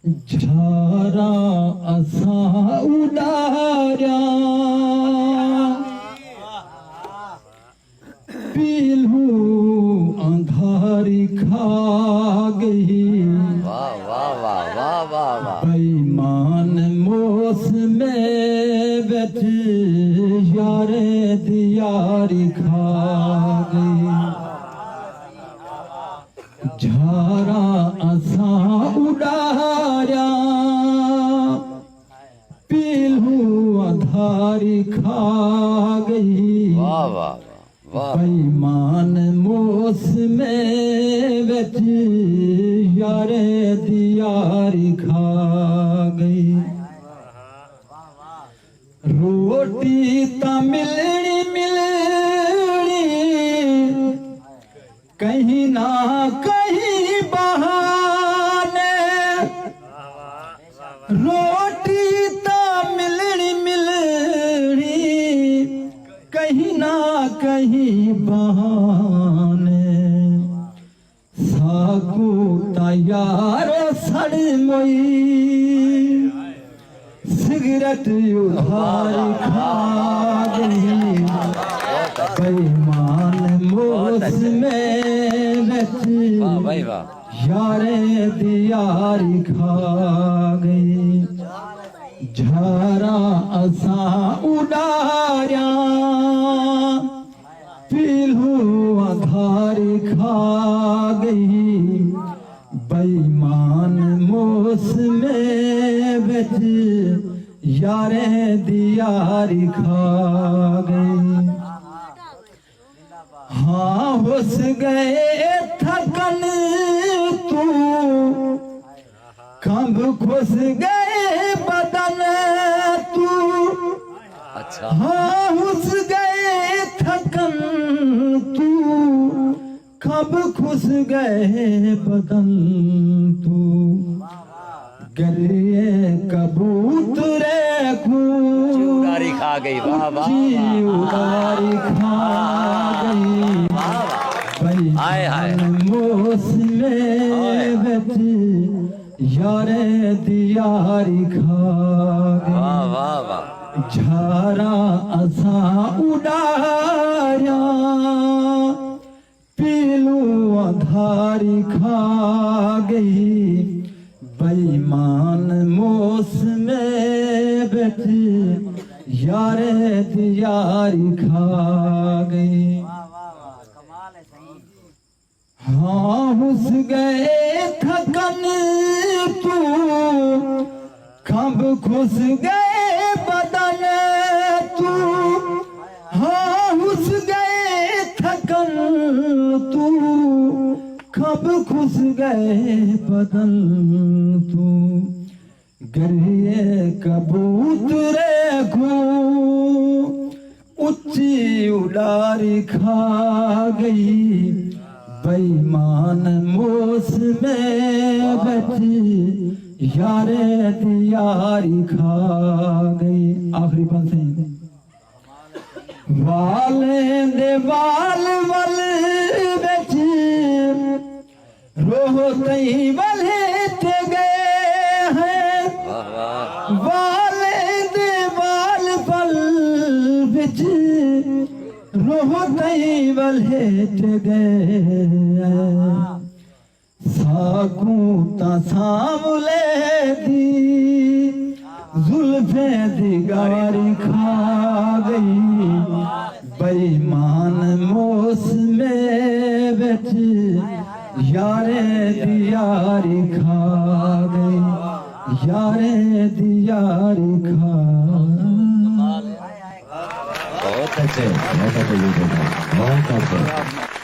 झारा असा उडाऱ्या पीलू अंधारी खा गई। वाह वाह वाह वाह वाह वाह। बेईमान मौसमे बैठ यारे दियारी खा गई। झारा असा उडाऱ्या पीलू अंधारी खा गई। वाह वाह वाह। बेईमान मौसमे बैठ यारे दियारी खा गई। रोटी ता मिलनी मिलनी कहीं ना कहीं बहाने। रोटी ता मिलनी मिलनी कहीं ना कहीं बहाने। साकू तैयार सड़ मोई सिगरेट उधार खा गई। बेईमान मौसमे बैठ वाह भाई वाह। यारे दियारी खा गई। झारा असा उडाऱ्या पीलू अंधारी खा गई। बेईमान मौसमे बैठ यारे दियारी खा गई। हाँ हुस गए थकन तू खंभ खुस गए बदन तू। अच्छा। हाँ हुस गए थकन तू खंभ खुस गए बदन तू। गलिए कबूतरे उड़ारी खा गई। वाह वाह उड़ारी खा गई। हाय हाय। मौसमे बैठ यारे दियारी खा गई। वाह वाह वाह। झारा असा उडाऱ्या पीलू अंधारी खा गई। बेईमान मौसमे बैठ यारे दियारी खा गई। हाँ हुस गए थकन तू खंभ खुस गए बदन तू। हाँ हुस गए थकन तू खंभ खुस गए बदन तू। गलिए कबूतरे को ऊंची उड़ारी खा गई। बेईमान मौसमे बैठ यारे दियारी खा गई। आखिरी पंक्ति वाले दे वाल वल बैठ रोहते वाले ते गए हैं। वाले दे वाल वल बैठ रोहते वाले ते गए। साकू ता सामले दी जुल्फे दिगारी खा गई। बेईमान मौसमे बैठ यारे दियारी खा गई। यारे दियारी खा। बहुत अच्छे बहुत अच्छे।